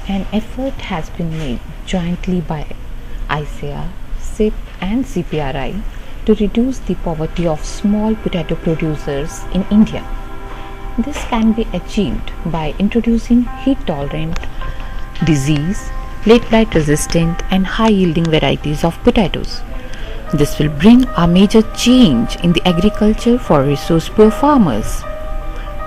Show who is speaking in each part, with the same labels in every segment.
Speaker 1: An effort has been made jointly by ICAR, SIP and CPRI to reduce the poverty of small potato producers in India. This can be achieved by introducing heat-tolerant, disease, late blight resistant and high-yielding varieties of potatoes. This will bring a major change in the agriculture for resource-poor farmers.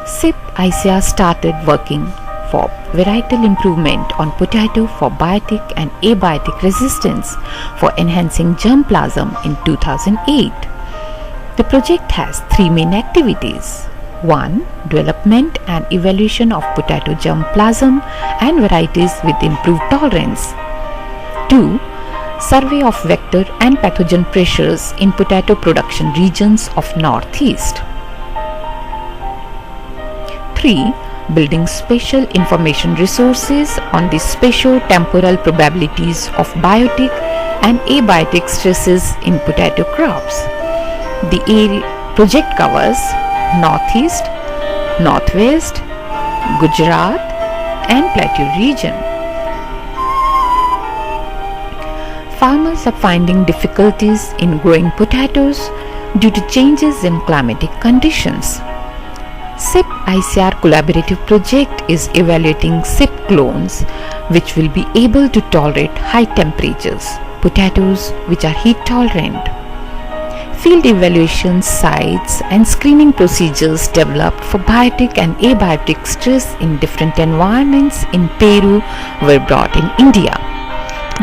Speaker 1: SIP ICAR started working for varietal improvement on potato for biotic and abiotic resistance for enhancing germplasm in 2008. The project has three main activities. 1. Development and evaluation of potato germplasm and varieties with improved tolerance. 2. Survey of vector and pathogen pressures in potato production regions of Northeast. 3. Building spatial information resources on the spatio-temporal probabilities of biotic and abiotic stresses in potato crops. The project covers Northeast, Northwest, Gujarat and Plateau region. Farmers are finding difficulties in growing potatoes due to changes in climatic conditions. SIP ICAR collaborative project is evaluating SIP clones which will be able to tolerate high temperatures, potatoes which are heat tolerant. Field evaluation sites and screening procedures developed for biotic and abiotic stress in different environments in Peru were brought in India.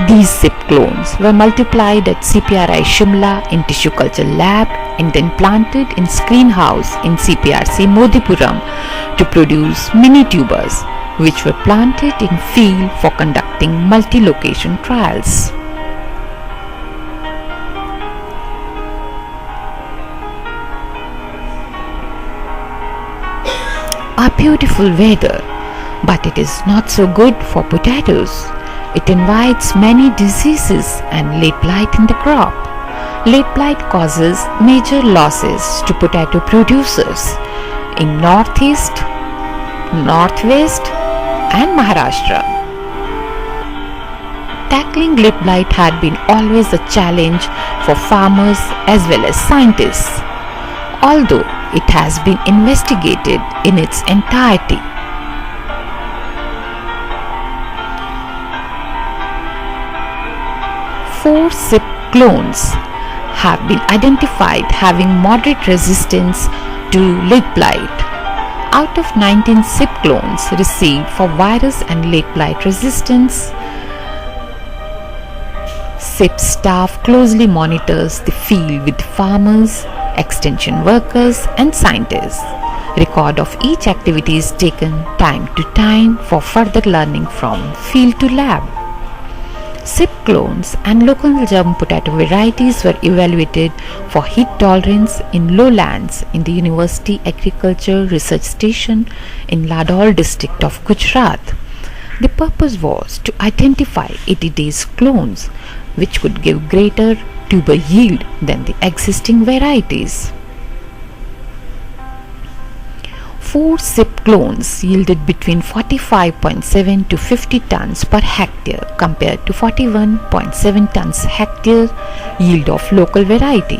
Speaker 1: These SIP clones were multiplied at CPRI Shimla in tissue culture lab and then planted in screen house in CPRC Modipuram to produce mini tubers which were planted in field for conducting multi-location trials. A beautiful weather, but it is not so good for potatoes. It invites many diseases and late blight in the crop. Late blight causes major losses to potato producers in Northeast, Northwest and Maharashtra. Tackling late blight had been always a challenge for farmers as well as scientists, although it has been investigated in its entirety. 4 SIP clones have been identified having moderate resistance to late blight. Out of 19 SIP clones received for virus and late blight resistance, SIP staff closely monitors the field with farmers, extension workers and scientists. Record of each activity is taken time to time for further learning from field to lab. SIP clones and local germ potato varieties were evaluated for heat tolerance in lowlands in the University Agriculture Research Station in Ladol district of Gujarat. The purpose was to identify 80 days clones which could give greater tuber yield than the existing varieties. 4 SIP clones yielded between 45.7 to 50 tons per hectare compared to 41.7 tons hectare yield of local variety.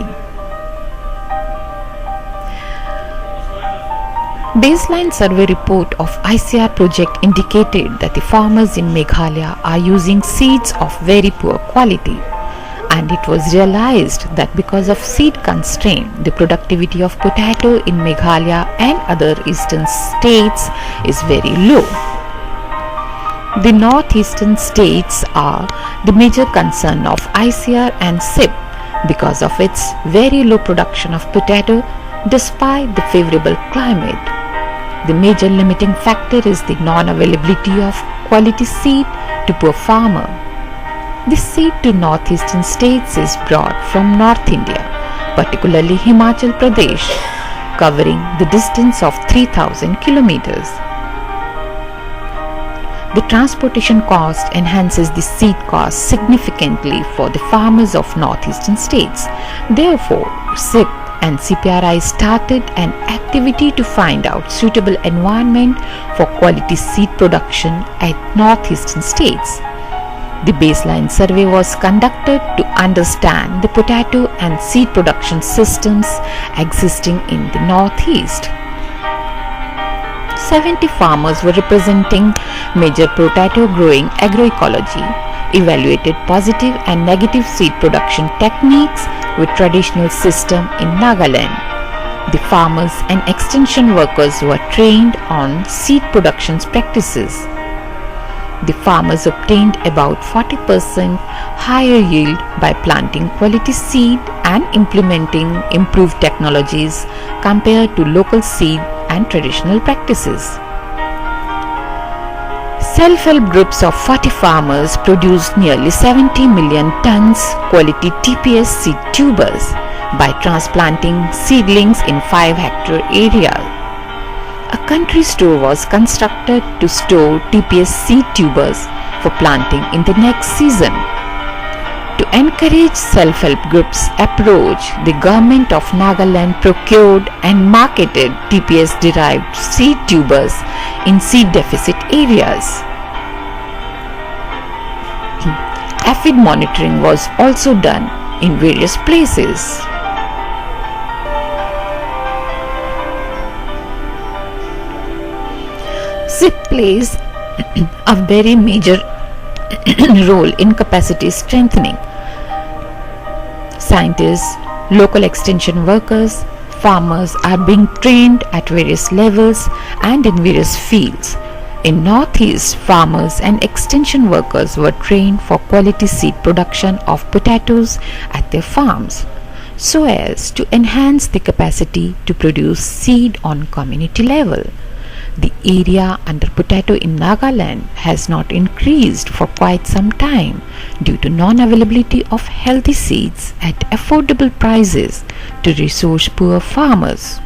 Speaker 1: Baseline survey report of ICAR project indicated that the farmers in Meghalaya are using seeds of very poor quality, and it was realized that because of seed constraint, the productivity of potato in Meghalaya and other eastern states is very low. The northeastern states are the major concern of ICAR and SIP because of its very low production of potato despite the favorable climate. The major limiting factor is the non-availability of quality seed to poor farmer. This seed to northeastern states is brought from North India, particularly Himachal Pradesh, covering the distance of 3,000 kilometers. The transportation cost enhances the seed cost significantly for the farmers of northeastern states. Therefore, SIP and CPRI started an activity to find out suitable environment for quality seed production at northeastern states. The baseline survey was conducted to understand the potato and seed production systems existing in the northeast. 70 farmers were representing major potato growing agroecology, evaluated positive and negative seed production techniques with traditional system in Nagaland. The farmers and extension workers were trained on seed production practices. The farmers obtained about 40% higher yield by planting quality seed and implementing improved technologies compared to local seed and traditional practices. Self-help groups of 40 farmers produced nearly 70 million tons quality TPS seed tubers by transplanting seedlings in 5-hectare area. A country store was constructed to store TPS seed tubers for planting in the next season. To encourage self-help groups' approach, the government of Nagaland procured and marketed TPS-derived seed tubers in seed deficit areas. Aphid monitoring was also done in various places. SIP plays a very major role in capacity strengthening. Scientists, local extension workers, farmers are being trained at various levels and in various fields. In Northeast, farmers and extension workers were trained for quality seed production of potatoes at their farms, so as to enhance the capacity to produce seed on community level. The area under potato in Nagaland has not increased for quite some time due to non-availability of healthy seeds at affordable prices to resource-poor farmers.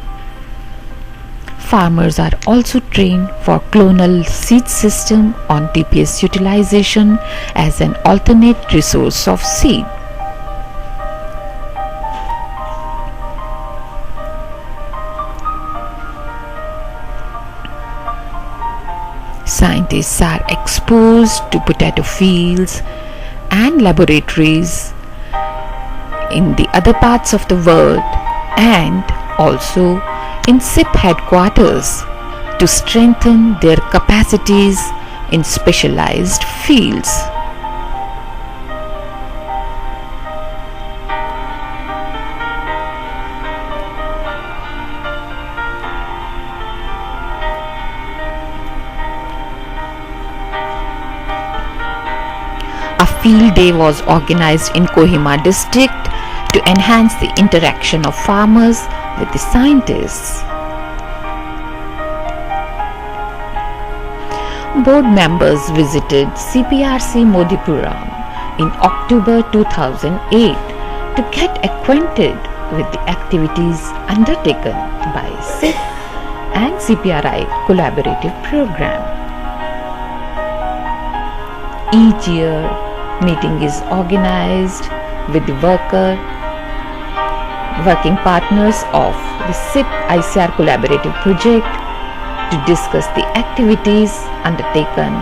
Speaker 1: Farmers are also trained for clonal seed system on TPS utilization as an alternate resource of seed. Scientists are exposed to potato fields and laboratories in the other parts of the world and also in SIP headquarters to strengthen their capacities in specialized fields. A field day was organized in Kohima district to enhance the interaction of farmers with the scientists. Board members visited CPRC Modipuram in October 2008 to get acquainted with the activities undertaken by SIP and CPRI collaborative program. Each year, meeting is organized with the working partners of the SIP ICR collaborative project to discuss the activities undertaken,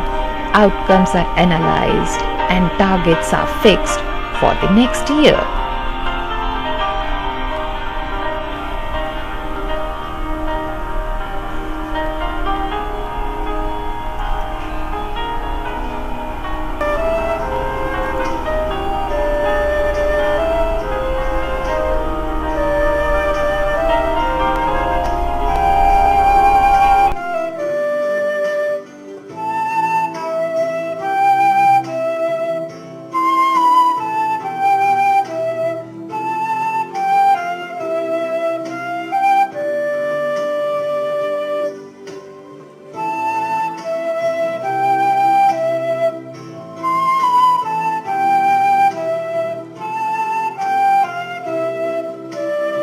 Speaker 1: outcomes are analyzed and targets are fixed for the next year.